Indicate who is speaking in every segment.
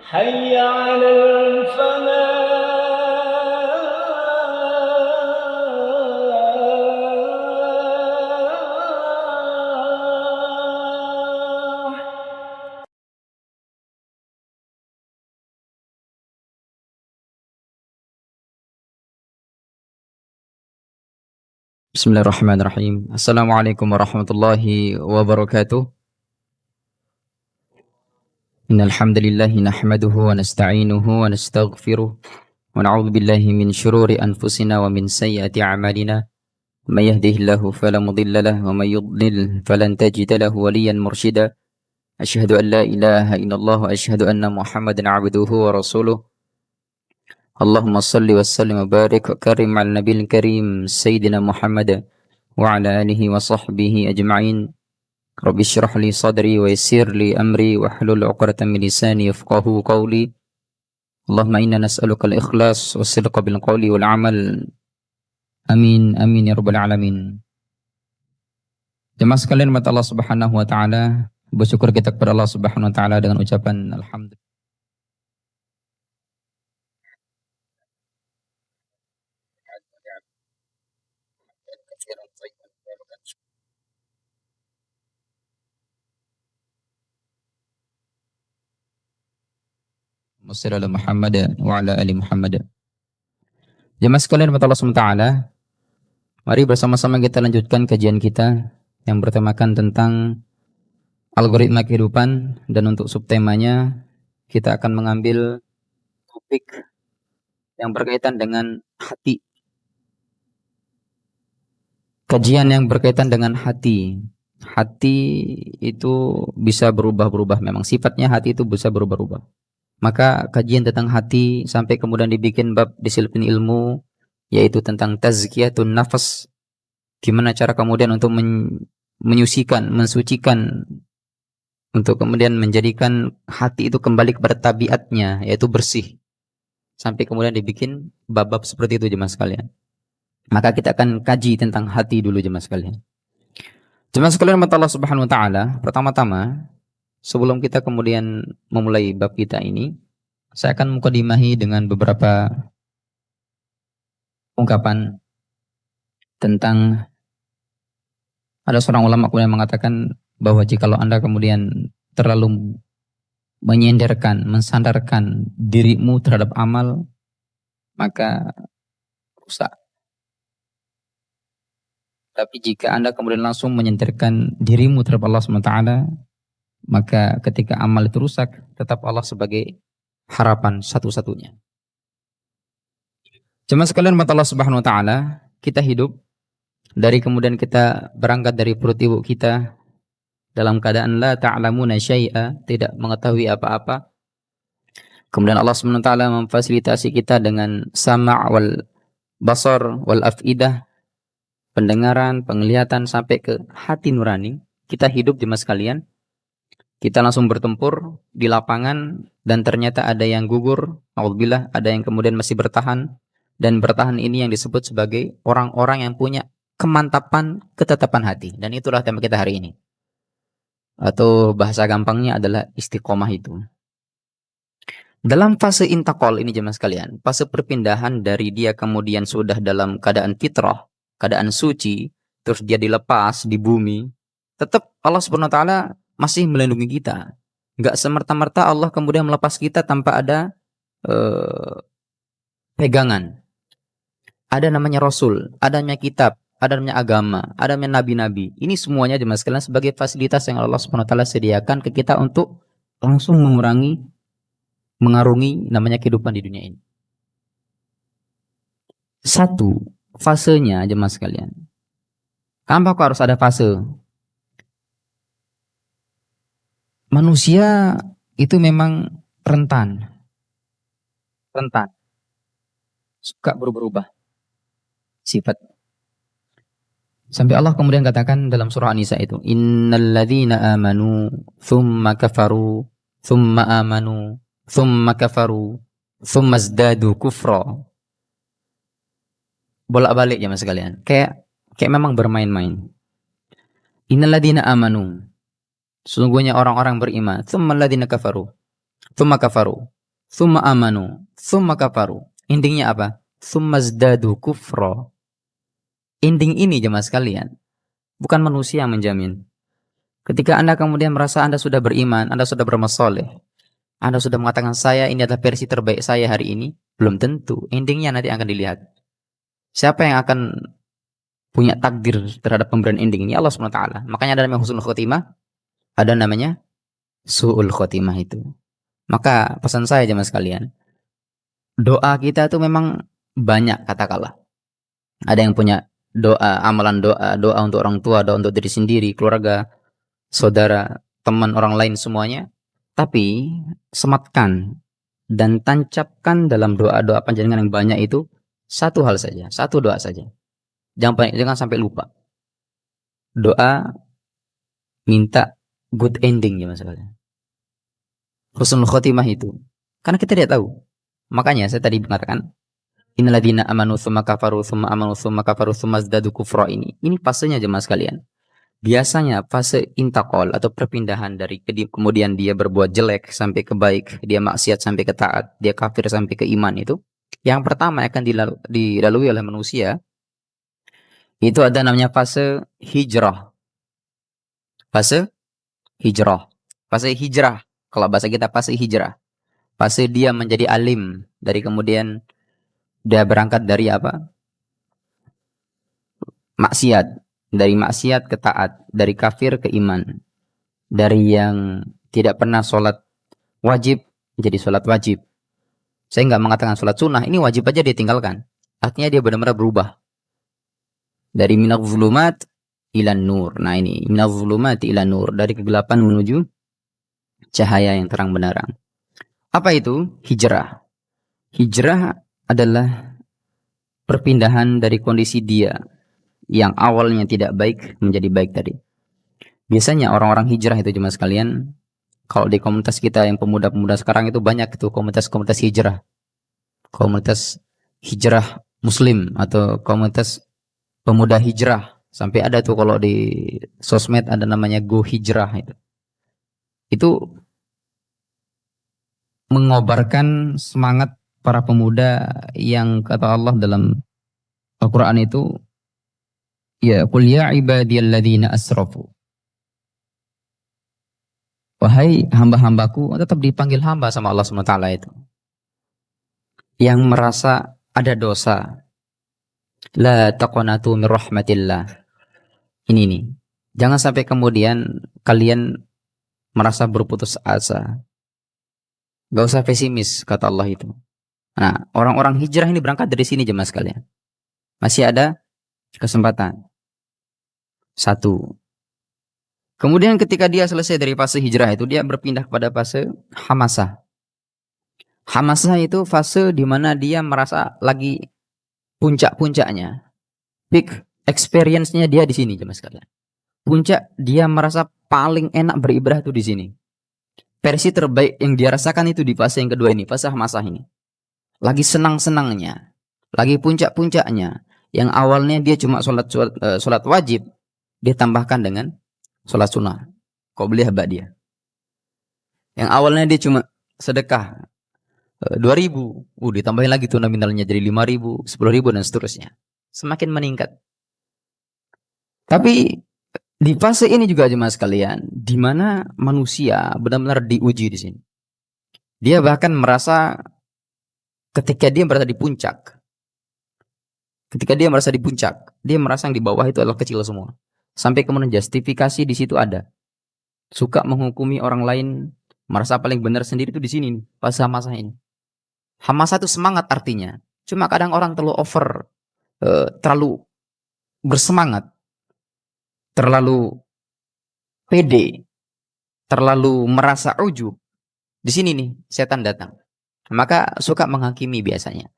Speaker 1: حي على الفلاح.
Speaker 2: Bismillahirrahmanirrahim. Assalamualaikum warahmatullahi wabarakatuh. Innal hamdalillah nahmaduhu wa nasta'inuhu wa nastaghfiruh wa na'udzu billahi min shururi anfusina wa min sayyiati a'malina. May yahdihillahu fala mudilla lahu wa may yudlil falan tajida lahu waliyan mursyida. Asyhadu an la ilaha illallah wa asyhadu anna Muhammadan 'abduhu wa rasuluh. Allahumma shalli wa sallim wa barik wa karim 'ala nabiyil karim sayyidina Muhammad wa ala alihi wa sahbihi ajma'in. Rabbi syrah li sadri wa yassir li amri wa hlul 'uqdatam min lisani yafqahu qawli. Allahumma inna nas'aluka al-ikhlas was-sidqa bil qawli wal 'amal. Amin amin ya rabbal alamin. Jemaah sekalian mata Allah Subhanahu wa taala, bersyukur kita kepada Allah Subhanahu wa taala dengan ucapan alhamdulillah. Wassalamu Muhammad wa ala ali Muhammad. Jemaah sekalian mata Allah Subhanahu wa taala, mari bersama-sama kita lanjutkan kajian kita yang bertemakan tentang algoritma kehidupan, dan untuk subtemanya kita akan mengambil topik yang berkaitan dengan hati. Kajian yang berkaitan dengan hati. Hati itu bisa berubah-ubah, memang sifatnya hati itu bisa berubah-ubah. Maka kajian tentang hati sampai kemudian dibikin bab disiplin ilmu, yaitu tentang tazkiyatun nafas. Gimana cara kemudian untuk menyucikan, mensucikan, untuk kemudian menjadikan hati itu kembali kepada tabiatnya, yaitu bersih. Sampai kemudian dibikin bab-bab seperti itu jemaah sekalian. Maka kita akan kaji tentang hati dulu jemaah sekalian. Jemaah sekalian mata Allah Subhanahu wa taala, pertama-tama sebelum kita kemudian memulai bab kita ini, saya akan mukadimahi dengan beberapa ungkapan tentang, ada seorang ulama kemudian mengatakan bahwa jikalau Anda kemudian terlalu menyenderkan, mensandarkan dirimu terhadap amal, maka rusak. Tapi jika Anda kemudian langsung menyenderkan dirimu terhadap Allah SWT, maka ketika amal itu rusak, tetap Allah sebagai harapan satu-satunya. Jemaah sekalian mata Allah Subhanahu wa taala, kita hidup dari kemudian kita berangkat dari perut ibu kita dalam keadaan la ta'lamuna syai'a, tidak mengetahui apa-apa. Kemudian Allah Subhanahu wa taala memfasilitasi kita dengan sama' wal basar wal af'idah, pendengaran, penglihatan sampai ke hati nurani. Kita hidup jemaah sekalian, kita langsung bertempur di lapangan dan ternyata ada yang gugur, naudzubillah, ada yang kemudian masih bertahan, dan bertahan ini yang disebut sebagai orang-orang yang punya kemantapan, ketetapan hati. Dan itulah tema kita hari ini. Atau bahasa gampangnya adalah istiqomah itu. Dalam fase intakol ini jemaah sekalian, fase perpindahan dari dia kemudian sudah dalam keadaan fitrah, keadaan suci, terus dia dilepas di bumi, tetap Allah Subhanahu wa taala masih melindungi kita. Enggak semerta-merta Allah kemudian melepas kita tanpa ada pegangan. Ada namanya Rasul, ada namanya kitab, ada namanya agama, ada namanya nabi-nabi. Ini semuanya jemaah sekalian sebagai fasilitas yang Allah Subhanahu wa taala sediakan ke kita untuk langsung mengarungi namanya kehidupan di dunia ini. Satu, fasenya jemaah sekalian. Kenapa kok harus ada fase? Manusia itu memang rentan. Suka berubah-ubah sifat. Sampai Allah kemudian katakan dalam surah An-Nisa itu, innal ladzina amanu thumma kafaru thumma amanu thumma kafaru thumma zdadu kufra. Bolak-balik ya mas sekalian. Kayak memang bermain-main. Innal ladzina amanu, sesungguhnya orang-orang beriman, thumma ladzina kafaru, thumma kafaru. Tsumma amanu, tsumma kafaru. Endingnya apa? Tsumma zdadu kufra. Ending ini jemaah sekalian, bukan manusia yang menjamin. Ketika Anda kemudian merasa Anda sudah beriman, Anda sudah beramal soleh, Anda sudah mengatakan saya ini adalah versi terbaik saya hari ini, belum tentu. Endingnya nanti akan dilihat. Siapa yang akan punya takdir terhadap pemberian ending ini? Allah SWT. Makanya ada namanya husnul khotimah, ada namanya su'ul khotimah itu. Maka pesan saya jemaah sekalian, doa kita itu memang banyak katakanlah. Ada yang punya doa, amalan doa, doa untuk orang tua, doa untuk diri sendiri, keluarga, saudara, teman, orang lain semuanya. Tapi sematkan dan tancapkan dalam doa-doa panjenengan yang banyak itu satu hal saja, satu doa saja. Jangan sampai lupa. Doa minta good ending ya masalahnya. Husnul khotimah itu. Karena kita tidak tahu. Makanya saya tadi mengatakan innalladzina amanu tsumma kafaru tsumma amanu tsumma kafaru tsumma zdadu kufra ini. Ini fasenya jemaah sekalian. Biasanya fase intakol atau perpindahan dari kemudian dia berbuat jelek sampai ke baik, dia maksiat sampai ke taat, dia kafir sampai ke iman itu. Yang pertama akan dilalui oleh manusia itu ada namanya fase hijrah. Fase hijrah. Fase hijrah. Kalau bahasa kita fase hijrah. Fase dia menjadi alim, dari kemudian dia berangkat dari apa? Maksiat. Dari maksiat ke taat, dari kafir ke iman, dari yang tidak pernah sholat wajib jadi sholat wajib. Saya nggak mengatakan sholat sunnah, ini wajib aja dia tinggalkan. Artinya dia benar-benar berubah dari minaz zulumat ilan nur. Nah ini minaz zulumat ilan nur, dari kegelapan menuju cahaya yang terang benderang. Apa itu? Hijrah. Hijrah adalah perpindahan dari kondisi dia yang awalnya tidak baik menjadi baik tadi. Biasanya orang-orang hijrah itu jemaah sekalian, kalau di komunitas kita yang pemuda-pemuda sekarang itu banyak itu komunitas-komunitas hijrah. Komunitas hijrah muslim atau komunitas pemuda hijrah. Sampai ada tuh kalau di sosmed ada namanya Go Hijrah itu. Itu mengobarkan semangat para pemuda yang kata Allah dalam Al-Quran itu, ya qul ya ibadiyalladzina asrafu. Wahai hamba-hambaku, tetap dipanggil hamba sama Allah SWT itu. Yang merasa ada dosa. La taqnatu min rahmatillah. Ini nih. Jangan sampai kemudian kalian merasa berputus asa. Gak usah pesimis, kata Allah itu. Nah, orang-orang hijrah ini berangkat dari sini jemaah sekalian. Masih ada kesempatan. Satu. Kemudian ketika dia selesai dari fase hijrah itu, dia berpindah kepada fase hamasah. Hamasah itu fase di mana dia merasa lagi puncak-puncaknya. Peak experience-nya dia di sini jemaah sekalian. Puncak dia merasa paling enak beribadah itu di sini. Versi terbaik yang dia rasakan itu di fase yang kedua ini, fase hamasah ini. Lagi senang-senangnya, lagi puncak-puncaknya. Yang awalnya dia cuma sholat wajib, dia tambahkan dengan sholat sunnah. Qobliyah ba'diyah. Yang awalnya dia cuma sedekah 2.000, ditambahin lagi tuh nominalnya jadi 5.000, 10.000 dan seterusnya. Semakin meningkat. Tapi di fase ini juga jemaah sekalian, di mana manusia benar-benar diuji di sini. Dia bahkan merasa ketika dia berada di puncak. Ketika dia merasa di puncak, dia merasa yang di bawah itu adalah kecil semua. Sampai kemudian justifikasi di situ ada. Suka menghukumi orang lain, merasa paling benar sendiri itu di sini, pas hamasah ini. Hamasah itu semangat artinya. Cuma kadang orang terlalu over, terlalu bersemangat, terlalu pede, terlalu merasa ujub. Di sini nih setan datang. Maka suka menghakimi biasanya.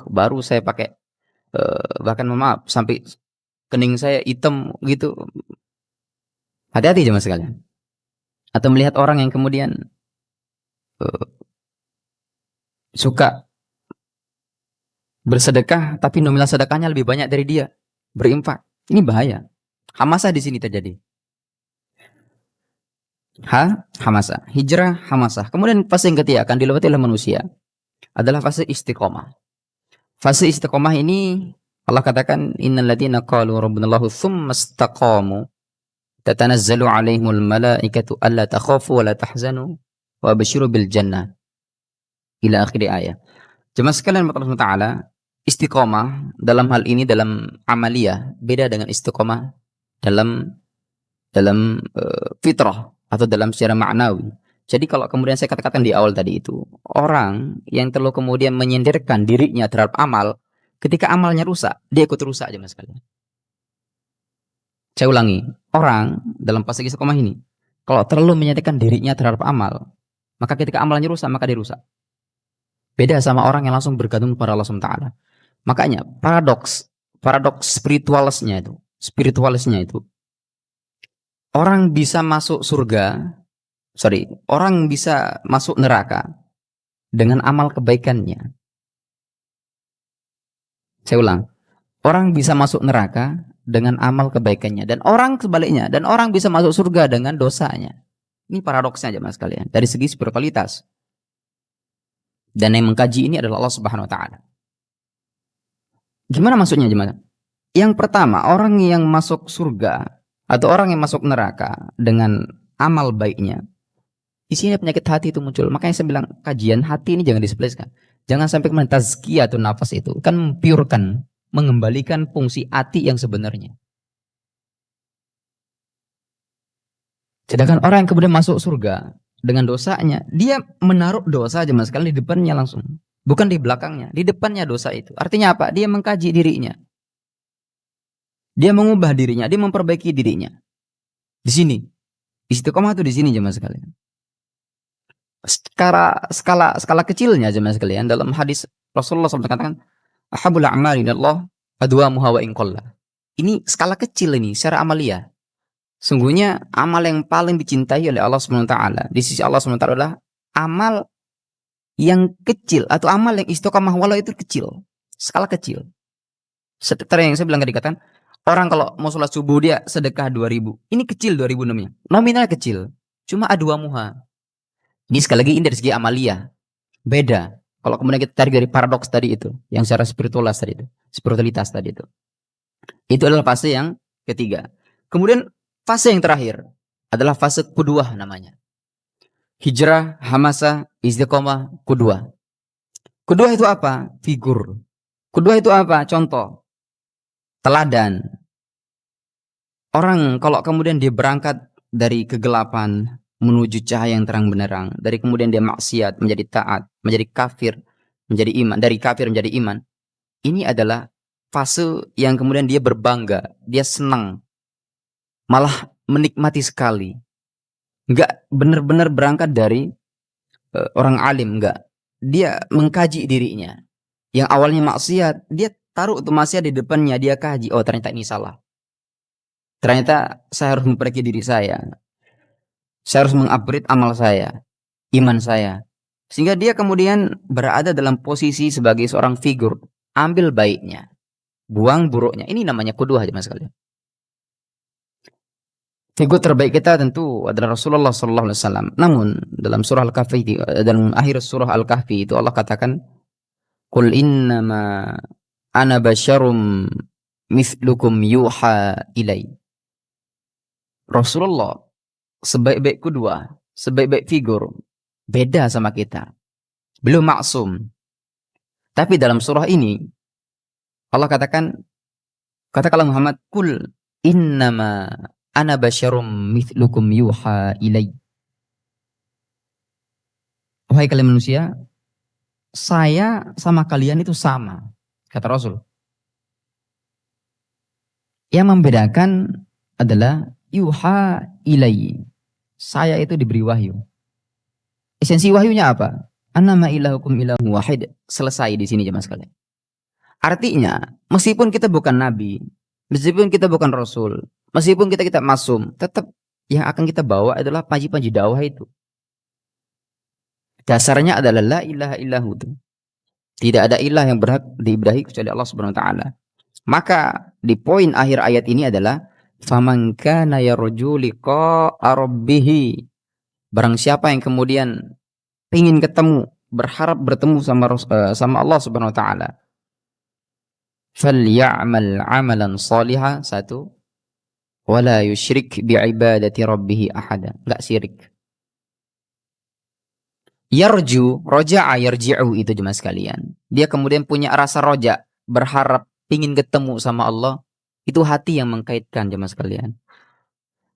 Speaker 2: Baru saya pakai bahkan maaf sampai kening saya hitam gitu. Hati-hati jemaah sekalian. Atau melihat orang yang kemudian suka bersedekah tapi nominal sedekahnya lebih banyak dari dia berinfak. Ini bahaya. Hamasah di sini terjadi. Hamasah, hijrah, hamasah. Kemudian fase yang ketiga akan dilewati oleh manusia. adalah fase istiqomah. Fase istiqomah ini Allah katakan innal ladzina qalu rabbunallahu tsumma istaqamu tatanazzalu 'alaihimul malaikatu alla takhafu wa la tahzanu wa absyiru bil jannah ila akhir ayat. Jemaah sekalian Allah Taala, istiqomah dalam hal ini dalam amaliyah beda dengan istiqomah dalam fitrah atau dalam secara maknawi. Jadi kalau kemudian saya katakan di awal tadi itu, orang yang terlalu kemudian menyenderkan dirinya terhadap amal, ketika amalnya rusak, dia ikut rusak aja mas sekalian. Saya ulangi, orang dalam fase istiqomah ini, kalau terlalu menyenderkan dirinya terhadap amal, maka ketika amalnya rusak, maka dia rusak. Beda sama orang yang langsung bergantung kepada Allah SWT. Makanya paradoks spiritualisnya itu, orang bisa masuk orang bisa masuk neraka dengan amal kebaikannya. Saya ulang, orang bisa masuk neraka dengan amal kebaikannya, dan orang sebaliknya, dan orang bisa masuk surga dengan dosanya. Ini paradoksnya aja mas kalian, dari segi spiritualitas. Dan yang mengkaji ini adalah Allah Subhanahu Wa Taala. Gimana maksudnya jemaah? Yang pertama, orang yang masuk surga atau orang yang masuk neraka dengan amal baiknya, isinya penyakit hati itu muncul. Makanya saya bilang kajian hati ini jangan disepelekan. Jangan sampai kemudian tazkiyah atau nafas itu kan mempiurkan, mengembalikan fungsi hati yang sebenarnya. Sedangkan orang yang kemudian masuk surga dengan dosanya, dia menaruh dosa aja mas sekali di depannya langsung, bukan di belakangnya, di depannya dosa itu. Artinya apa? Dia mengkaji dirinya, dia mengubah dirinya, dia memperbaiki dirinya. Di sini istiqomah itu di sini jemaah sekalian. Skala kecilnya jemaah sekalian, dalam hadis Rasulullah SAW katakan, ahabul a'mali ilallah adwamuha wa in qalla. Ini skala kecil ini secara amaliyah. Sungguhnya amal yang paling dicintai oleh Allah SWT di sisi Allah SWT adalah amal yang kecil atau amal yang istiqomah walau itu kecil, skala kecil. Seperti yang saya bilang tadi, katakan orang kalau mau sholat subuh dia sedekah 2.000, ini kecil 2.000 namanya, nominal kecil, cuma adwamuha. Ini sekali lagi ini dari segi amaliyah beda. Kalau kemudian kita tarik dari paradoks tadi itu, yang secara spiritualitas tadi itu adalah fase yang ketiga. Kemudian fase yang terakhir adalah fase kedua namanya. Hijrah, hamasa, istiqomah, kedua. Kedua itu apa? Figur. Kedua itu apa? Contoh. Teladan. Orang kalau kemudian dia berangkat dari kegelapan menuju cahaya yang terang benderang, dari kemudian dia maksiat menjadi taat, menjadi kafir, menjadi iman, dari kafir menjadi iman. Ini adalah fase yang kemudian dia berbangga, dia senang, malah menikmati sekali. Enggak benar-benar berangkat dari orang alim, enggak. Dia mengkaji dirinya. Yang awalnya maksiat, dia taruh itu maksiat di depannya, dia kaji, oh ternyata ini salah. Ternyata saya harus memperbaiki diri saya. Saya harus mengupgrade amal saya, iman saya. Sehingga dia kemudian berada dalam posisi sebagai seorang figur. Ambil baiknya, buang buruknya. Ini namanya qudwah mas sekalian. Figur terbaik kita tentu adalah Rasulullah SAW. Namun dalam surah Al-Kahfi, dalam akhir surah Al-Kahfi itu Allah katakan, Qul innama ana basyarum mithlukum yuha ilai. Rasulullah sebaik-baik kedua, sebaik-baik figur, beda sama kita. Belum maksum. Tapi dalam surah ini Allah katakanlah Muhammad, Qul innama ana basyarum mithlukum yuha ilai. Wahai kalian manusia, saya sama kalian itu sama, kata Rasul. Yang membedakan adalah yuha ilai. Saya itu diberi wahyu. Esensi wahyunya apa? Annama ilahukum ilahun wahid. Selesai di sini jemaah sekalian. Artinya, meskipun kita bukan nabi, meskipun kita bukan rasul, meskipun kita masum, tetap yang akan kita bawa adalah panji-panji dakwah itu. Dasarnya adalah la ilaha illahu. Tidak ada ilah yang berhak diibadahi kecuali Allah Subhanahu wa taala. Maka di poin akhir ayat ini adalah faman kana yarju liqa'a rabbih. Barang siapa yang kemudian ingin ketemu, berharap bertemu sama Allah Subhanahu wa taala, faly'amal 'amalan shalihan, satu, wala yusyrik bi'ibadati rabbih ahada, enggak syirik. Yarju, roja'a yarji'u, itu jemaah sekalian. Dia kemudian punya rasa roja, berharap, ingin ketemu sama Allah. Itu hati yang mengkaitkan jemaah sekalian.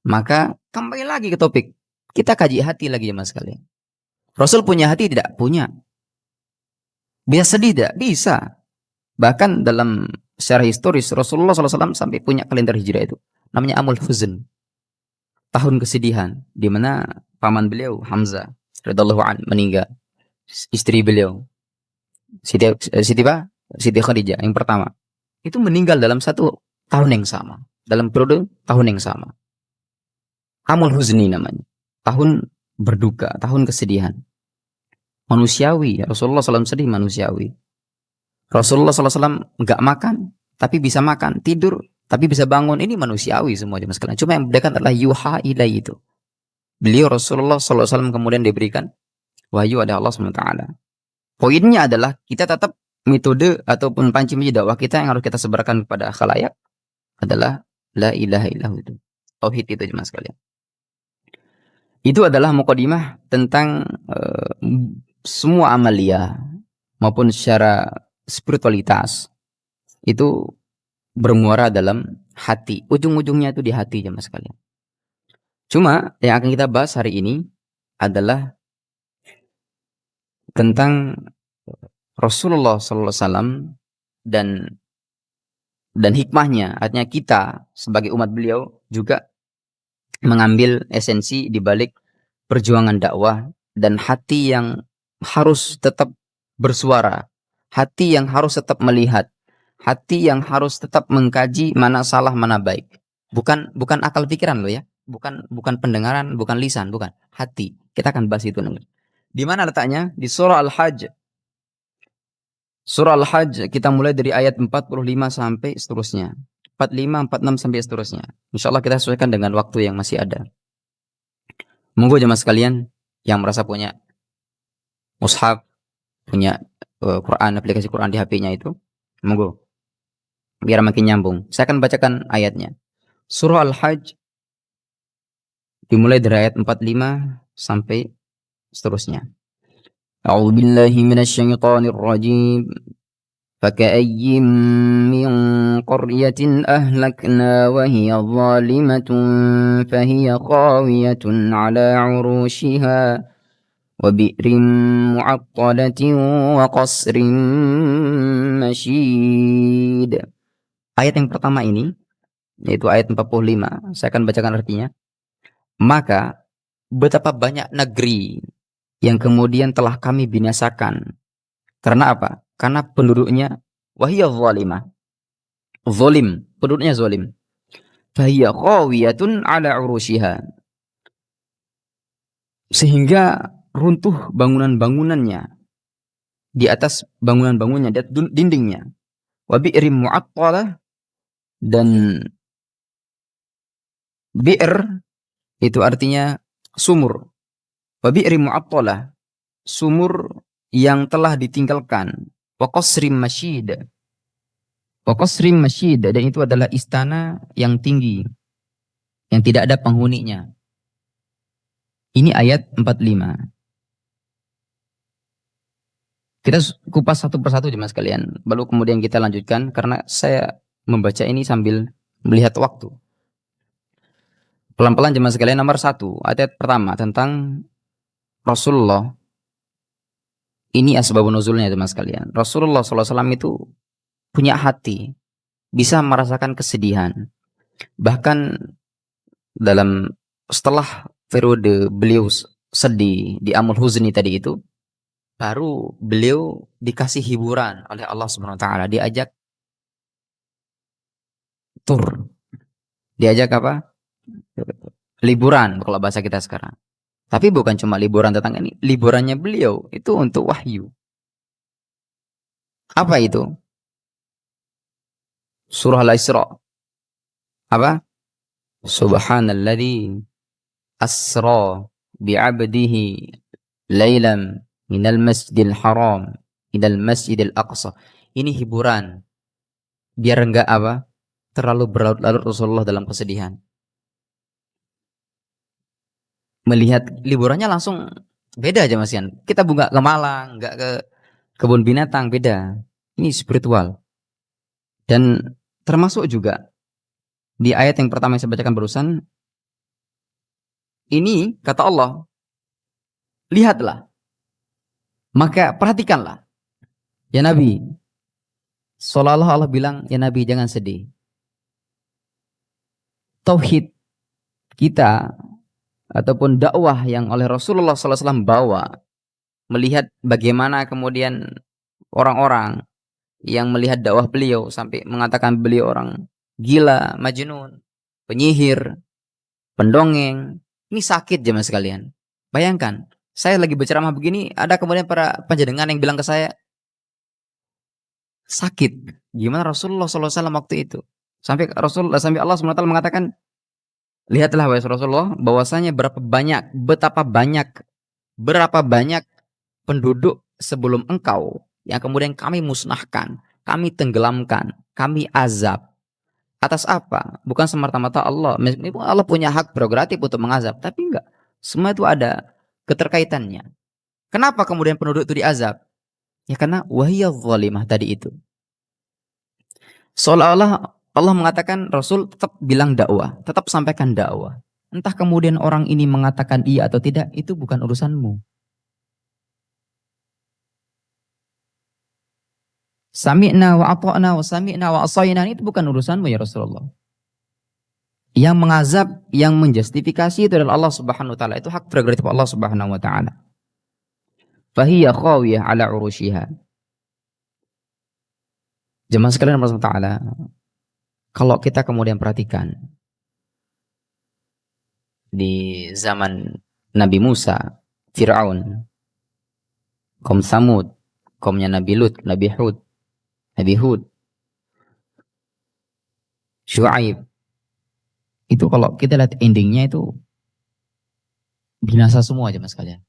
Speaker 2: Maka kembali lagi ke topik. Kita kaji hati lagi jemaah sekalian. Rasul punya hati tidak? Punya. Bisa sedih tidak? Bisa. Bahkan dalam secara historis Rasulullah SAW sampai punya kalender hijrah itu. Namanya Amul Huzn. Tahun kesedihan. Di mana paman beliau Hamzah radhiyallahu anhu meninggal. Istri beliau Siti Khadijah yang pertama itu meninggal dalam satu tahun yang sama, dalam periode tahun yang sama. Amul Huzni namanya, tahun berduka, tahun kesedihan. Manusiawi, Rasulullah SAW sedih, manusiawi. Rasulullah SAW nggak makan tapi bisa makan, tidur tapi bisa bangun, ini manusiawi semua jemaah sekalian. Cuma yang membedakan adalah yuha ilai itu. Beliau Rasulullah SAW kemudian diberikan wahyu ada Allah SWT. Poinnya adalah kita tetap metode ataupun panci dakwah kita yang harus kita sebarkan kepada khalayak adalah la ilaha illallah, itu tauhid, itu jemaah sekalian. Itu adalah mukadimah tentang semua amalia maupun secara spiritualitas itu bermuara dalam hati. Ujung-ujungnya itu di hati jemaah sekalian. Cuma yang akan kita bahas hari ini adalah tentang Rasulullah SAW dan hikmahnya. Artinya kita sebagai umat beliau juga mengambil esensi di balik perjuangan dakwah dan hati yang harus tetap bersuara, hati yang harus tetap melihat, hati yang harus tetap mengkaji mana salah mana baik. Bukan akal pikiran loh ya, bukan pendengaran, bukan lisan, bukan, hati. Kita akan bahas itu nanti. Di mana letaknya? Di surah Al-Hajj. Surah Al-Hajj kita mulai dari ayat 45 sampai seterusnya. 45, 46 sampai seterusnya. Insyaallah kita sesuaikan dengan waktu yang masih ada. Monggo jemaah sekalian yang merasa punya mushaf, punya Quran, aplikasi Quran di HP-nya itu, monggo. Biar makin nyambung. Saya akan bacakan ayatnya. Surah Al-Hajj dimulai dari ayat 45 sampai seterusnya. A'udzu billahi minasyaitonir rajim. فكأي من قرية أهلكنا وهي ظالمة فهي خاوية على عروشها وبئر معطلة وقصر مشيد. Ayat yang pertama ini, yaitu ayat 45, saya akan bacakan artinya. Maka betapa banyak negeri yang kemudian telah kami binasakan. Karena apa? Karena penduduknya wahiyya zalimah. Zalim, penduduknya zalim. Fahiyya khawiyatun ala urushiha. Sehingga runtuh bangunan-bangunannya di atas bangunan-bangunannya, di atas dindingnya. Wa bi'rim mu'attalah, dan bi'r itu artinya sumur. Wa bi'rim mu'attalah, sumur yang telah ditinggalkan. Wa qasrim masyid. Wa qasrim masyid, dan itu adalah istana yang tinggi yang tidak ada penghuninya. Ini ayat 45. Kita kupas satu persatu jemaah sekalian, baru kemudian kita lanjutkan karena saya membaca ini sambil melihat waktu. Pelan-pelan jemaah sekalian. Nomor 1, ayat pertama tentang Rasulullah. Ini asbabun nuzulnya jemaah sekalian. Rasulullah SAW itu punya hati, bisa merasakan kesedihan. Bahkan setelah periode beliau sedih di Amul Huzni tadi itu, baru beliau dikasih hiburan oleh Allah Subhanahu wa taala, diajak tur. Diajak apa? Liburan kalau bahasa kita sekarang. Tapi bukan cuma liburan tentang ini, liburannya beliau itu untuk wahyu. Apa itu? Surah Al-Isra. Apa? Subhanalladzi asra bi'abdihi lailan minal masjidil haram ilal masjidil aqsa. Ini hiburan. Biar enggak apa? Terlalu berlarut-larut Rasulullah dalam kesedihan. Melihat liburannya langsung beda aja Mas Yan. Kita bunga ke Malang, enggak ke kebun binatang, beda. Ini spiritual. Dan termasuk juga di ayat yang pertama yang saya bacakan barusan, ini kata Allah, lihatlah, maka perhatikanlah. Ya Nabi, seolah-olah Allah bilang, ya Nabi jangan sedih. Tauhid kita ataupun dakwah yang oleh Rasulullah SAW bawa, melihat bagaimana kemudian orang-orang yang melihat dakwah beliau sampai mengatakan beliau orang gila, majnun, penyihir, pendongeng. Ini sakit jemaah sekalian. Bayangkan, saya lagi berceramah begini, ada kemudian para panjenengan yang bilang ke saya, sakit. Gimana Rasulullah SAW waktu itu? Sampai Allah SWT mengatakan, lihatlah wahai Rasulullah, bahwasanya betapa banyak penduduk sebelum engkau yang kemudian kami musnahkan, kami tenggelamkan, kami azab. Atas apa? Bukan semata-mata Allah. Meskipun Allah punya hak prerogatif untuk mengazab, tapi enggak. Semua itu ada keterkaitannya. Kenapa kemudian penduduk itu diazab? Ya karena wahiyadh zalimah tadi itu. Seolah-olah Allah mengatakan Rasul tetap bilang dakwah, tetap sampaikan dakwah. Entah kemudian orang ini mengatakan iya atau tidak, itu bukan urusanmu. Sami'na wa ata'na wa sami'na wa asayna, itu bukan urusanmu ya Rasulullah. Yang mengazab, yang menjustifikasi itu adalah Allah Subhanahu wa taala. Itu hak prerogatif Allah Subhanahu wa taala. Fahiya khawiyah ala urushiha. Jemaah sekalian Allah taala, kalau kita kemudian perhatikan di zaman Nabi Musa, Fir'aun, kaum Samud, kaumnya Nabi Lut, Nabi Hud, Syuaib. Itu kalau kita lihat endingnya itu binasa semua aja mas kalian.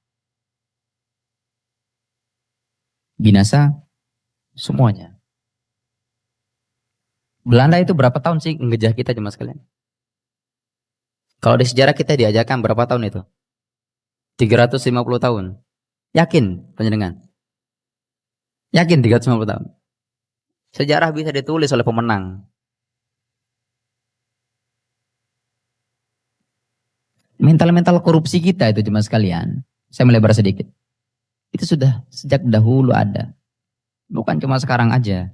Speaker 2: Binasa semuanya. Belanda itu berapa tahun sih ngejah kita aja mas kalian? Kalau di sejarah kita diajarkan berapa tahun itu? 350 tahun. Yakin panjenengan? Yakin 350 tahun? Sejarah bisa ditulis oleh pemenang. Mental-mental korupsi kita itu cuma sekalian. Saya melebar sedikit. Itu sudah sejak dahulu ada. Bukan cuma sekarang aja.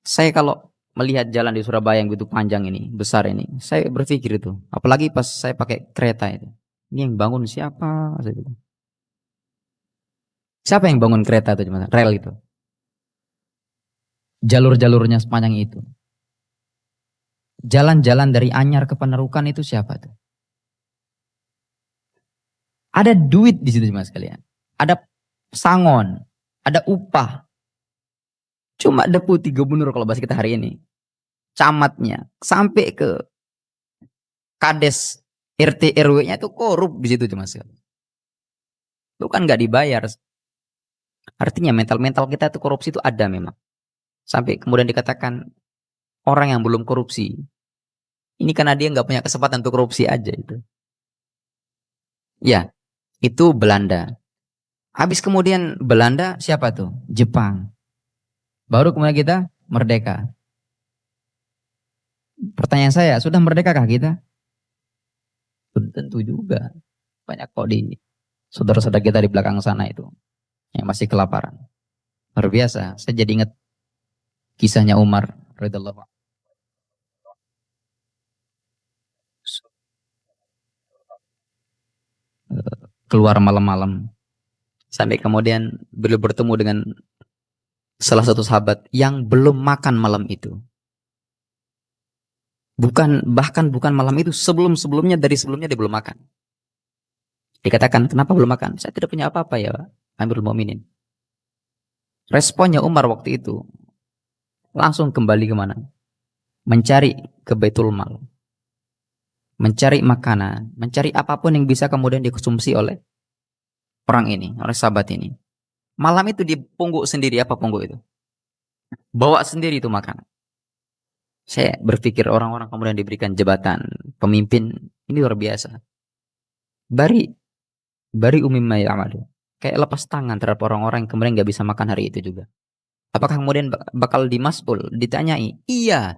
Speaker 2: Saya kalau melihat jalan di Surabaya yang begitu panjang ini, besar ini, saya berpikir itu. Apalagi pas saya pakai kereta itu. Ini yang bangun siapa? Siapa yang bangun kereta itu cuma rel itu? Jalur-jalurnya sepanjang itu. Jalan-jalan dari Anyar ke Penerukan itu siapa tuh? Ada duit di situ mas kalian. Ada sangon, ada upah. Cuma deputi gubernur kalau bahasa kita hari ini. Camatnya sampai ke kades RT RW-nya itu korup di situ mas kalian. Itu kan nggak dibayar. Artinya mental-mental kita itu korupsi itu ada memang. Sampai kemudian dikatakan orang yang belum korupsi. Ini karena dia nggak punya kesempatan untuk korupsi aja itu. Ya, itu Belanda. Habis kemudian Belanda siapa tuh? Jepang. Baru kemudian kita merdeka. Pertanyaan saya, sudah merdekakah kita? Belum tentu juga. Banyak kok di saudara-saudara kita di belakang sana itu yang masih kelaparan. Luar biasa. Saya jadi ingat kisahnya Umar radhiyallahu anhu. Keluar malam-malam sampai kemudian beliau bertemu dengan salah satu sahabat yang belum makan malam itu. Bahkan bukan malam itu, sebelumnya dari sebelumnya dia belum makan. Dikatakan, kenapa belum makan? Saya tidak punya apa-apa ya Amirul Mukminin. Responnya Umar waktu itu langsung kembali kemana? Mencari ke Baitul Mal. Mencari makanan, mencari apapun yang bisa kemudian dikonsumsi oleh orang ini, oleh sahabat ini. Malam itu dipungguk sendiri, apa pungguk itu? Bawa sendiri itu makan. Saya berpikir orang-orang kemudian diberikan jabatan pemimpin, ini luar biasa. Bari mimma ya'malu. Kayak lepas tangan terhadap orang-orang yang kemudian nggak bisa makan hari itu juga. Apakah kemudian bakal dimas'ul, ditanyai? Iya.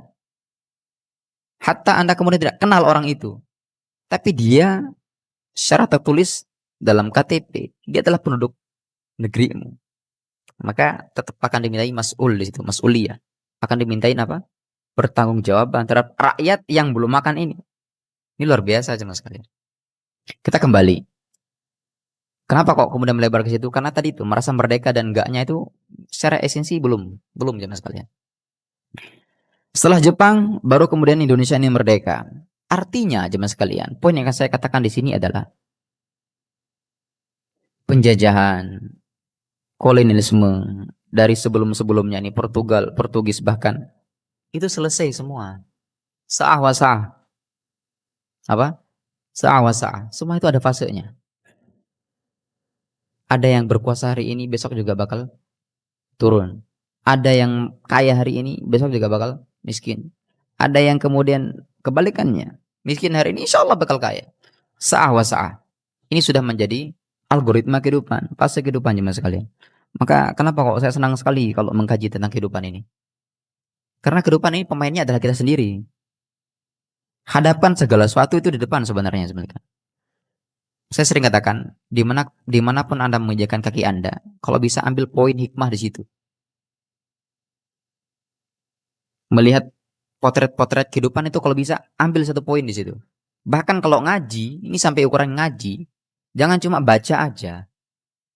Speaker 2: Hatta Anda kemudian tidak kenal orang itu. Tapi dia secara tertulis dalam KTP, dia adalah penduduk negerimu. Maka tetap akan dimintai mas'ul di situ, mas'uliyah. Akan dimintain apa? Pertanggungjawaban terhadap rakyat yang belum makan ini. Ini luar biasa jemaah sekalian. Kita kembali. Kenapa kok kemudian melebar ke situ? Karena tadi itu merasa merdeka dan enggaknya itu secara esensi belum jemaah sekalian. Setelah Jepang, baru kemudian Indonesia ini merdeka. Artinya jemaah sekalian, poin yang akan saya katakan di sini adalah penjajahan, kolonialisme dari sebelum-sebelumnya ini Portugis bahkan itu selesai semua. Sa'ah wa sa'ah. Apa? Sa'ah wa sa'ah. Semua itu ada fasenya. Ada yang berkuasa hari ini, besok juga bakal turun. Ada yang kaya hari ini, besok juga bakal miskin. Ada yang kemudian kebalikannya. Miskin hari ini, insya Allah bakal kaya. Sa'ah wa sa'ah. Ini sudah menjadi algoritma kehidupan, fase kehidupan jemaah sekalian. Maka kenapa kok saya senang sekali kalau mengkaji tentang kehidupan ini? Karena kehidupan ini pemainnya adalah kita sendiri. Hadapan segala sesuatu itu di depan sebenarnya. Saya sering katakan, dimanapun Anda menginjakkan kaki Anda, kalau bisa ambil poin hikmah di situ. Melihat potret-potret kehidupan itu kalau bisa ambil satu poin di situ. Bahkan kalau ngaji, ini sampai ukuran ngaji, jangan cuma baca aja.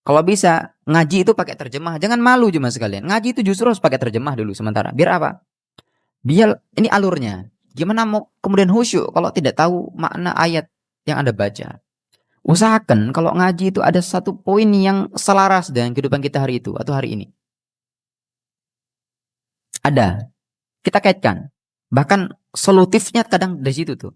Speaker 2: Kalau bisa ngaji itu pakai terjemah, jangan malu jemaah sekalian. Ngaji itu justru harus pakai terjemah dulu sementara. Biar apa? Biar ini alurnya. Gimana mau kemudian khusyuk kalau tidak tahu makna ayat yang Anda baca? Usahakan kalau ngaji itu ada satu poin yang selaras dengan kehidupan kita hari itu atau hari ini. Ada. Kita kaitkan. Bahkan solutifnya kadang dari situ tuh.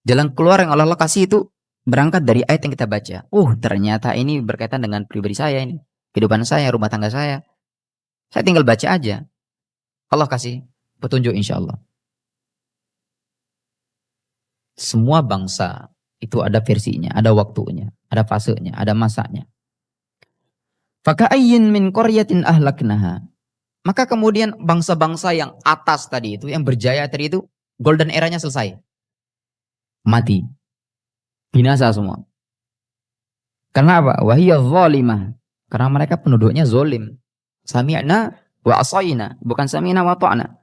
Speaker 2: Jalan keluar yang Allah kasih itu berangkat dari ayat yang kita baca. Ternyata ini berkaitan dengan pribadi saya ini. Kehidupan saya, rumah tangga saya. Saya tinggal baca aja. Allah kasih petunjuk insya Allah. Semua bangsa itu ada versinya, ada waktunya, ada fasenya, ada masanya. Faka'ayyin min qaryatin ahlaknaha. Maka kemudian bangsa-bangsa yang atas tadi itu, yang berjaya tadi itu, golden eranya selesai. Mati. Binasa semua. Karena apa? Wahiyya zalimah. Karena mereka penduduknya zolim. Sami'na wa asayna. Bukan sami'na wa ta'na.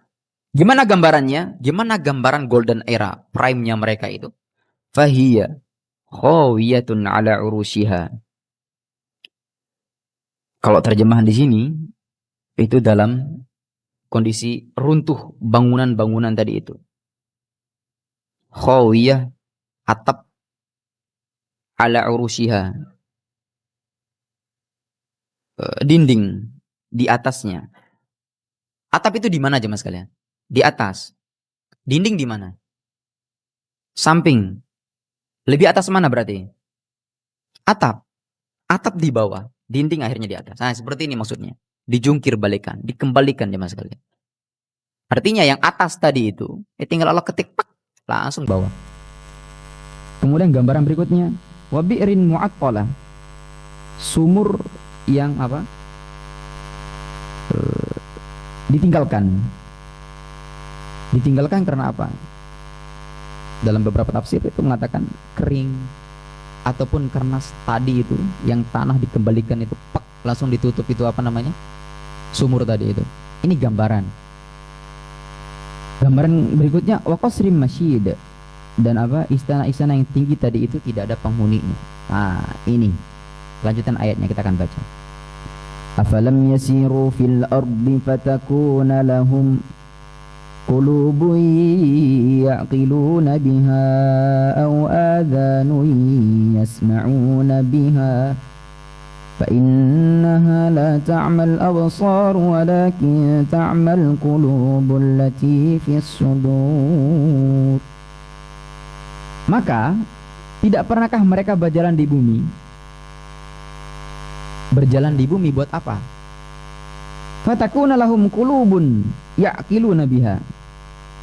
Speaker 2: Gimana gambarannya? Gimana gambaran golden era, prime-nya mereka itu? Fahiyya khawiyatun ala urushiha. Kalau terjemahan di sini itu dalam kondisi runtuh bangunan-bangunan tadi itu. Khawiyah, atap, ala urushiha, dinding di atasnya. Atap itu di mana jemaah sekalian? Di atas. Dinding di mana? Samping. Lebih atas mana berarti? Atap. Atap di bawah. Dinding akhirnya di atas. Nah, seperti ini maksudnya. Dijungkir balikan. Dikembalikan jemaah sekalian. Artinya yang atas tadi itu, tinggal Allah ketik, pak, langsung bawah. Kemudian gambaran berikutnya. Wabi'rin mu'attalah. Sumur yang apa? Ditinggalkan. Ditinggalkan karena apa? Dalam beberapa tafsir itu mengatakan kering, ataupun karena tadi itu yang tanah dikembalikan itu pak, langsung ditutup itu apa namanya? Sumur tadi itu. Ini gambaran. Gambaran berikutnya waqasrim masyid, dan apa? Istana-istana yang tinggi tadi itu tidak ada penghuninya. Nah, ini lanjutan ayatnya kita akan baca. Afalam yasiru fil ardi fatakuna lahum qulubun ya'qiluna biha aw adhanun yasma'una biha fa innaha la ta'mal absar walakin ta'mal qulubul lati fis sudur. Maka tidak pernahkah mereka berjalan di bumi berjalan di bumi buat apa? Fatakuna lahum qulubun ya'qiluna biha,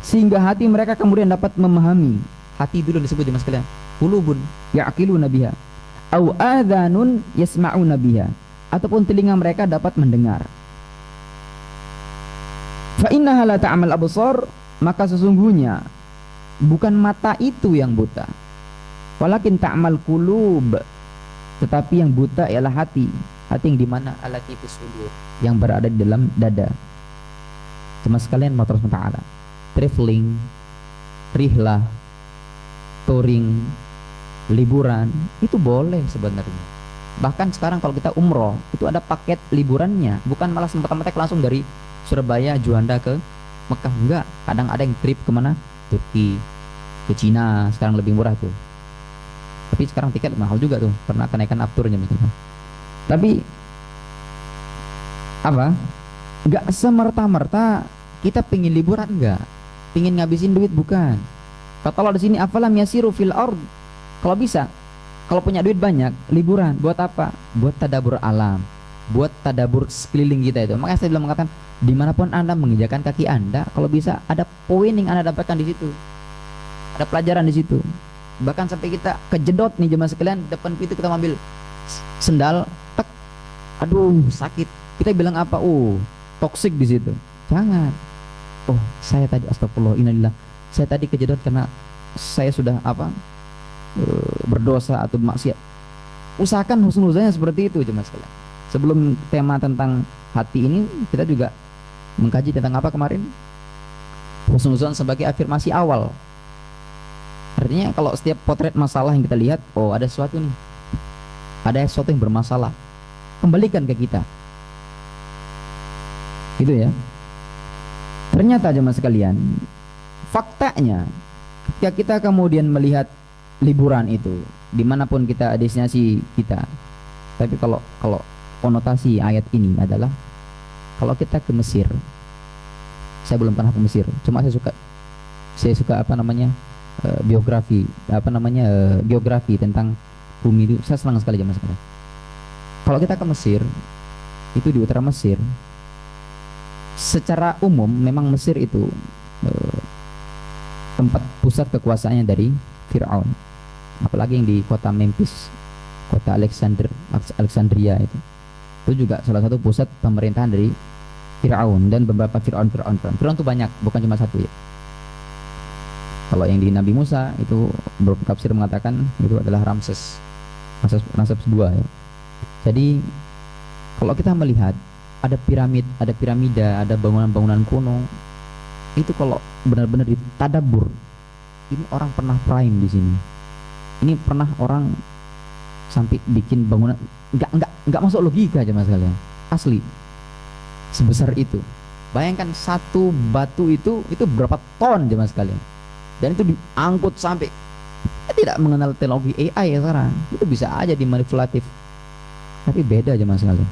Speaker 2: sehingga hati mereka kemudian dapat memahami. Hati dulu disebut mas sekalian, qulubun ya'qiluna biha, au adhanun yasma'una biha, ataupun telinga mereka dapat mendengar. Fa innaha la ta'mal absar, maka sesungguhnya bukan mata itu yang buta, walakin ta'mal qulub, tetapi yang buta ialah hati. Hati yang dimana? Allati fis sudur, yang berada di dalam dada. Cuma sekalian motor ta'ala, traveling, rihlah, touring, liburan itu boleh sebenarnya. Bahkan sekarang kalau kita umroh itu ada paket liburannya, bukan malah semata-mata langsung dari Surabaya Juanda ke Mekah, enggak. Kadang ada yang trip kemana? Turki, ke Cina, sekarang lebih murah tuh. Tapi sekarang tiket mahal juga tuh, pernah kenaikan afturnya misalnya. Tapi apa? Enggak semerta-merta kita pingin liburan, enggak. Pingin ngabisin duit, bukan. Kata Allah di sini, afalam yasiru fil ard. Kalau bisa, kalau punya duit banyak, liburan buat apa? Buat tadabur alam, buat tadabur sekeliling kita itu. Makanya saya bilang mengatakan, dimanapun Anda menginjakan kaki Anda, kalau bisa ada poin yang Anda dapatkan di situ, ada pelajaran di situ. Bahkan sampai kita kejedot nih jemaah sekalian, depan pintu kita ambil sendal, tek, aduh sakit. Kita bilang apa? Oh, toksik di situ. Jangan. Oh, saya tadi astagfirullah, innalillah, saya tadi kejedot karena saya sudah apa? Berdosa atau maksiat. Usahakan husnuzannya seperti itu jemaah sekalian. Sebelum tema tentang hati ini, kita juga mengkaji tentang apa kemarin? Husnuzan sebagai afirmasi awal. Artinya kalau setiap potret masalah yang kita lihat, oh ada sesuatu nih, ada sesuatu yang bermasalah, kembalikan ke kita. Gitu ya. Ternyata jemaah sekalian, faktanya ketika kita kemudian melihat liburan itu, dimanapun kita destinasi kita, tapi kalau konotasi ayat ini adalah kalau kita ke Mesir, saya belum pernah ke Mesir, cuma saya suka apa namanya geografi tentang bumi itu, saya senang sekali jemaah sekalian. Kalau kita ke Mesir, itu di utara Mesir, secara umum memang Mesir itu tempat pusat kekuasaannya dari Fir'aun, apalagi yang di kota Memphis, kota Alexandria itu juga salah satu pusat pemerintahan dari Fir'aun dan beberapa Fir'aun itu banyak, bukan cuma satu ya. Kalau yang di Nabi Musa itu beberapa tafsir mengatakan itu adalah Ramses II ya. Jadi kalau kita melihat ada piramida, ada bangunan-bangunan kuno, itu kalau benar-benar ditadabur, ini orang pernah prime di sini. Ini pernah orang sampai bikin bangunan, enggak masuk logika aja mas kalian. Asli. Sebesar itu. Bayangkan satu batu itu berapa ton aja mas kalian. Dan itu diangkut sampai, kita tidak mengenal teknologi AI ya sekarang. Itu bisa aja dimanipulatif. Tapi beda aja mas kalian.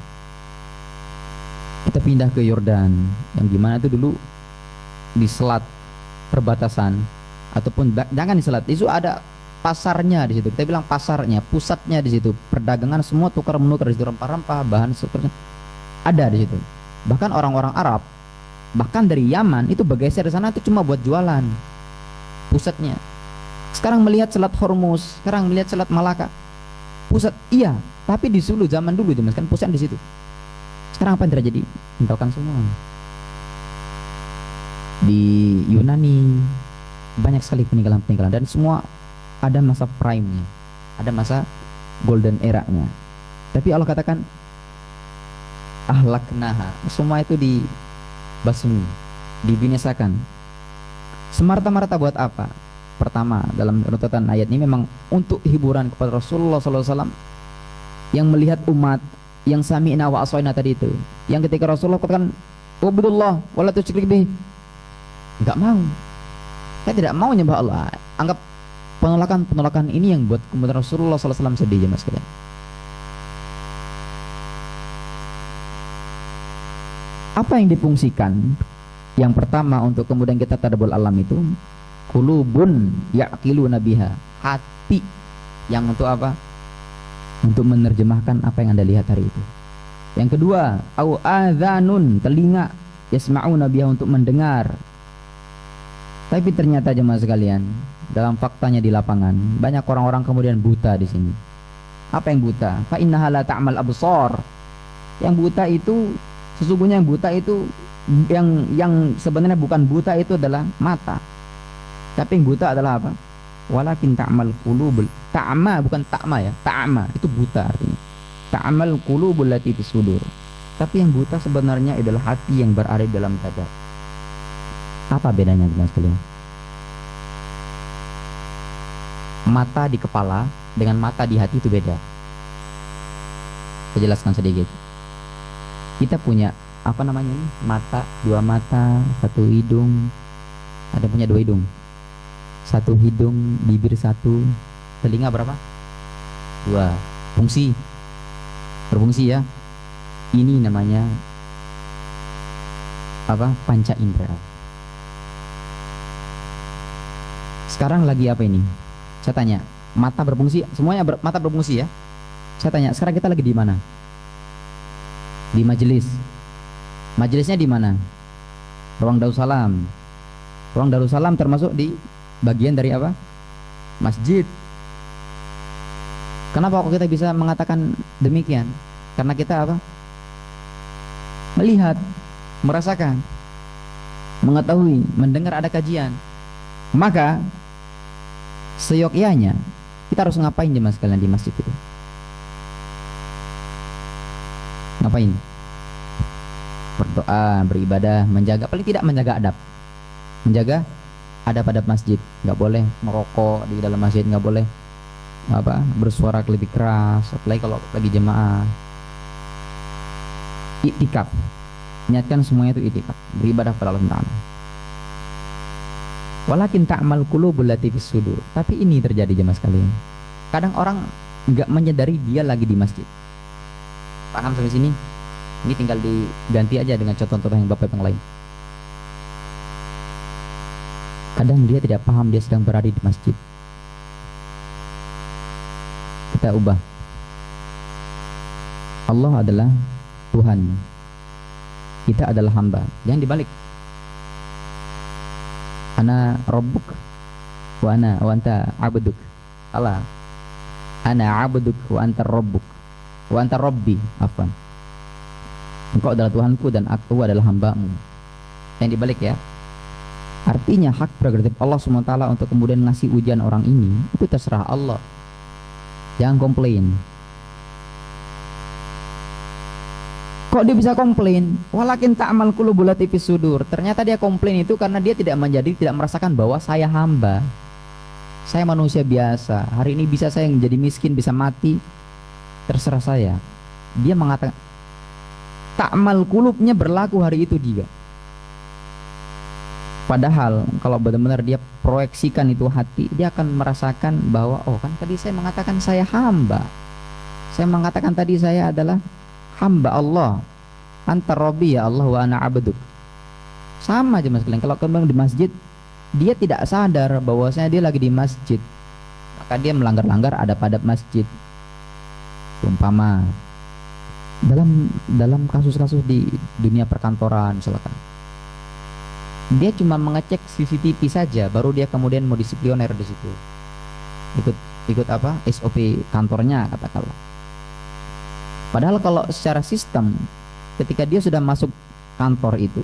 Speaker 2: Kita pindah ke Yordan, yang gimana itu dulu di selat perbatasan, ataupun jangan di selat, itu ada pasarnya di situ. Kita bilang pasarnya, pusatnya di situ. Perdagangan semua tukar menukar di situ, rempah-rempah, bahan seterusnya ada di situ. Bahkan orang-orang Arab, bahkan dari Yaman itu bergeser di sana itu cuma buat jualan. Pusatnya. Sekarang melihat Selat Hormuz, sekarang melihat Selat Malaka. Pusat iya, tapi di dulu zaman dulu kan pusat di situ. Sekarang apa yang terjadi? Bentrokan semua. Di Yunani banyak sekali peninggalan-peninggalan, dan semua ada masa prime-nya, ada masa golden era-nya. Tapi Allah katakan ahlaknaha, semua itu dibasmi, dibinasakan. Semerta-merta buat apa? Pertama, dalam runtutan ayat ini memang untuk hiburan kepada Rasulullah SAW yang melihat umat yang sami'na wa aswa'na tadi itu, yang ketika Rasulullah katakan ubudullah wala tusyrik bih, enggak mau. Saya tidak mau nyembah Allah. Anggap penolakan ini yang buat kemudian Rasulullah SAW sedih ya mas kalian. Apa yang difungsikan? Yang pertama untuk kemudian kita tadabbur alam itu qulubun ya'qiluna biha, hati yang untuk apa? Untuk menerjemahkan apa yang Anda lihat hari itu. Yang kedua, au adzanun, telinga, yasma'una biha, untuk mendengar. Tapi ternyata jemaah sekalian, dalam faktanya di lapangan, banyak orang-orang kemudian buta di sini. Apa yang buta? Fa innaha la ta'mal absar. Yang buta itu, sesungguhnya yang buta itu, yang sebenarnya bukan buta itu adalah mata. Tapi yang buta adalah apa? Walakin ta'mal qulubul. Ta'ma bukan ta'ma ya. Ta'ma itu buta artinya. Ta'mal qulubul lati fis sudur. Tapi yang buta sebenarnya adalah hati yang berada di dalam dada. Apa bedanya dengan sekalian? Mata di kepala dengan mata di hati itu beda. Saya jelaskan sedikit. Kita punya apa namanya ini? Mata, dua mata, satu hidung. Ada punya dua hidung. Satu hidung, bibir satu, telinga berapa? Dua. Fungsi. Berfungsi ya. Ini namanya apa? Panca indera. Sekarang lagi apa ini? Saya tanya, mata berfungsi, semuanya mata berfungsi ya. Saya tanya, sekarang kita lagi di mana? Di majelis. Majelisnya di mana? Ruang Darussalam. Ruang Darussalam termasuk di bagian dari apa? Masjid. Kenapa kok kita bisa mengatakan demikian? Karena kita apa? Melihat, merasakan, mengetahui, mendengar ada kajian. Maka seyogyanya kita harus ngapain jemaah sekalian di masjid itu? Ngapain? Berdoa, beribadah, menjaga, paling tidak menjaga adab. Menjaga adab-adab masjid. Nggak boleh merokok di dalam masjid, nggak boleh apa bersuara lebih keras, apalagi kalau lagi jemaah. Iktikaf, niatkan semuanya itu iktikaf, beribadah kepada Allah Taala. Walakin ta'mal qulubul lati fis sudur. Tapi ini terjadi jemaah sekalian. Kadang orang nggak menyadari dia lagi di masjid. Paham sampai sini? Ini tinggal diganti aja dengan contoh-contoh yang bapak yang lain. Kadang dia tidak paham dia sedang berada di masjid. Kita ubah. Allah adalah Tuhan. Kita adalah hamba. Jangan dibalik. Ana rabbuk wa anta abduk. Allah. Ana abduk wa anta rabbuk. Wa anta rabbi, afwan. Engkau adalah Tuhanku dan aku adalah hambamu. Yang dibalik ya. Artinya hak prerogatif Allah SWT untuk kemudian ngasih ujian orang ini, itu terserah Allah. Jangan komplain. Kok dia bisa komplain? Walakin ta'mal qulubul lati fis sudur. Ternyata dia komplain itu karena dia tidak merasakan bahwa saya hamba. Saya manusia biasa. Hari ini bisa saya menjadi miskin, bisa mati. Terserah saya. Dia mengatakan ta'mal qulubnya berlaku hari itu dia. Padahal kalau benar-benar dia proyeksikan itu hati, dia akan merasakan bahwa oh kan tadi saya mengatakan saya hamba. Saya mengatakan tadi saya adalah hamba Allah. Antar Rabbi ya Allah wa ana abduk. Sama aja mas kalian. Kalau kembang di masjid, dia tidak sadar bahwasanya dia lagi di masjid. Maka dia melanggar-langgar adab-adab masjid. Umpama dalam kasus-kasus di dunia perkantoran misalkan. Dia cuma mengecek CCTV saja, baru dia kemudian mau disipliner di situ. Ikut apa? SOP kantornya katakanlah. Padahal kalau secara sistem, ketika dia sudah masuk kantor itu,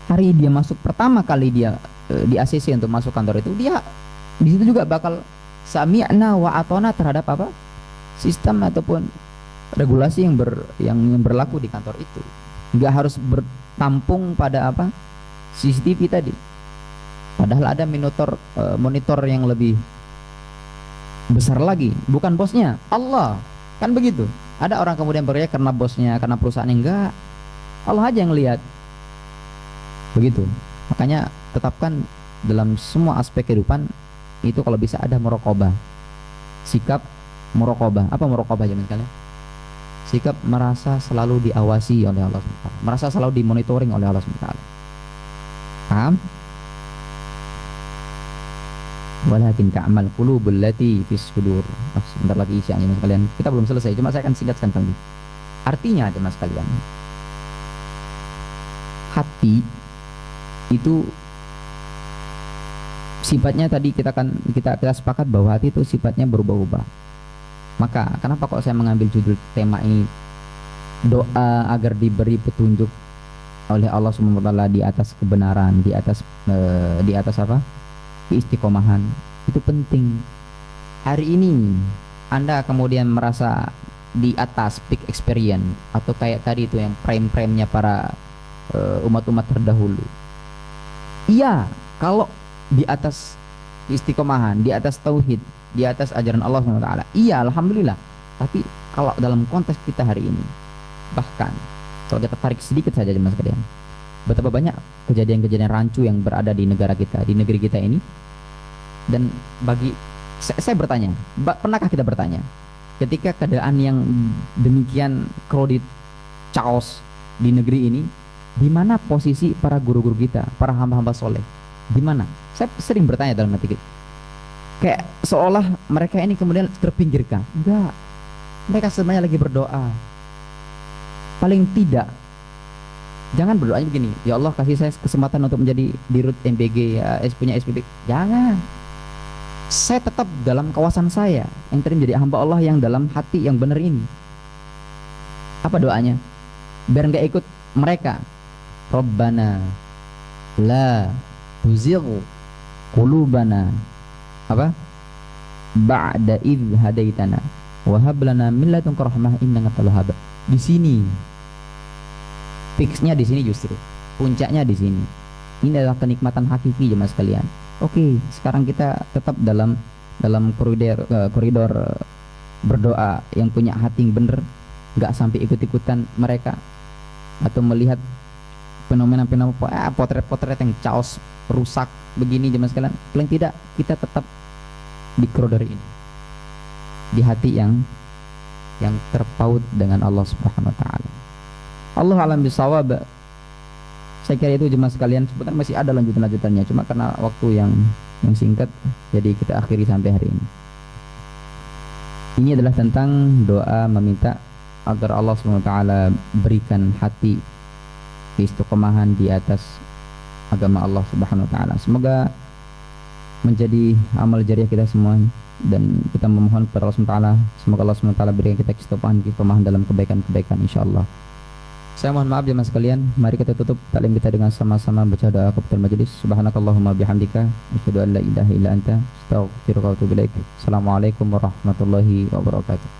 Speaker 2: hari dia masuk pertama kali dia di ACC untuk masuk kantor itu, dia di situ juga bakal sami'na wa atona terhadap apa? Sistem ataupun regulasi yang berlaku di kantor itu. Nggak harus bertampung pada apa? CCTV tadi. Padahal ada monitor yang lebih besar lagi, bukan bosnya, Allah. Kan begitu. Ada orang kemudian bekerja karena bosnya, karena perusahaannya, enggak. Allah aja yang lihat. Begitu. Makanya tetapkan dalam semua aspek kehidupan itu kalau bisa ada muraqabah. Sikap muraqabah. Apa muraqabah jaman kalian? Sikap merasa selalu diawasi oleh Allah SWT. Merasa selalu dimonitoring oleh Allah SWT. Paham? Walakin ta'mal qulubul lati fis sudur. Sebentar lagi isya kalian. Kita belum selesai, cuma saya akan singkatkan tadi. Artinya jemaah sekalian, hati itu sifatnya tadi kita sepakat bahwa hati itu sifatnya berubah-ubah. Maka kenapa kok saya mengambil judul tema ini, doa agar diberi petunjuk oleh Allah Subhanahu wa taala di atas kebenaran, di atas apa? Istiqomahan. Itu penting. Hari ini Anda kemudian merasa di atas peak experience atau kayak tadi itu yang prime-prime-nya para umat-umat terdahulu. Iya, kalau di atas istiqomahan, di atas tauhid, di atas ajaran Allah Subhanahu wa taala. Iya, alhamdulillah. Tapi kalau dalam konteks kita hari ini, bahkan kalau kita tarik sedikit saja jemaah sekalian, betapa banyak kejadian-kejadian rancu yang berada di negara kita, di negeri kita ini. Dan bagi saya bertanya, pernahkah kita bertanya, ketika keadaan yang demikian crowded, chaos di negeri ini, di mana posisi para guru-guru kita, para hamba-hamba soleh? Di mana? Saya sering bertanya dalam hati kita. Kayak seolah mereka ini kemudian terpinggirkan. Enggak. Mereka sebenarnya lagi berdoa. Paling tidak, jangan berdoanya begini, ya Allah kasih saya kesempatan untuk menjadi dirut MBG, ya, punya SPB. Jangan. Saya tetap dalam kawasan saya yang tadi menjadi hamba Allah yang dalam hati yang benar ini. Apa doanya? Biar nggak ikut mereka. Rabbana la tuzigh qulubana apa? Ba'da idh hadaitana wa hab lana min ladunka rahmah innaka antal wahhab. Di sini fixnya, di sini justru puncaknya di sini. Ini adalah kenikmatan hakiki jemaah sekalian. Oke, sekarang kita tetap dalam koridor berdoa yang punya hati yang bener, nggak sampai ikut-ikutan mereka atau melihat fenomena-fenomena potret-potret yang chaos rusak begini jemaah sekalian. Paling tidak kita tetap di koridor ini, di hati yang terpaut dengan Allah Subhanahu wa taala. Allah alam bisawab. Saya kira itu jemaah sekalian, sebenarnya masih ada lanjutannya, cuma karena waktu yang singkat jadi kita akhiri sampai hari ini. Ini adalah tentang doa meminta agar Allah Subhanahu wa taala berikan hati istiqomahan di atas agama Allah Subhanahu wa taala. Semoga menjadi amal jariah kita semua, dan kita memohon kepada Allah Subhanahu wa taala, semoga Allah Subhanahu wa taala berikan kita istiqomahan dalam kebaikan-kebaikan insyaallah. Saya mohon maaf jemaah sekalian, mari kita tutup taklim kita dengan sama-sama baca doa kafatul majelis. Subhanakallahumma bihamdika asyhadu an la ilaha illa anta astaghfiruka wa atubu ilaik. Assalamualaikum warahmatullahi wabarakatuh.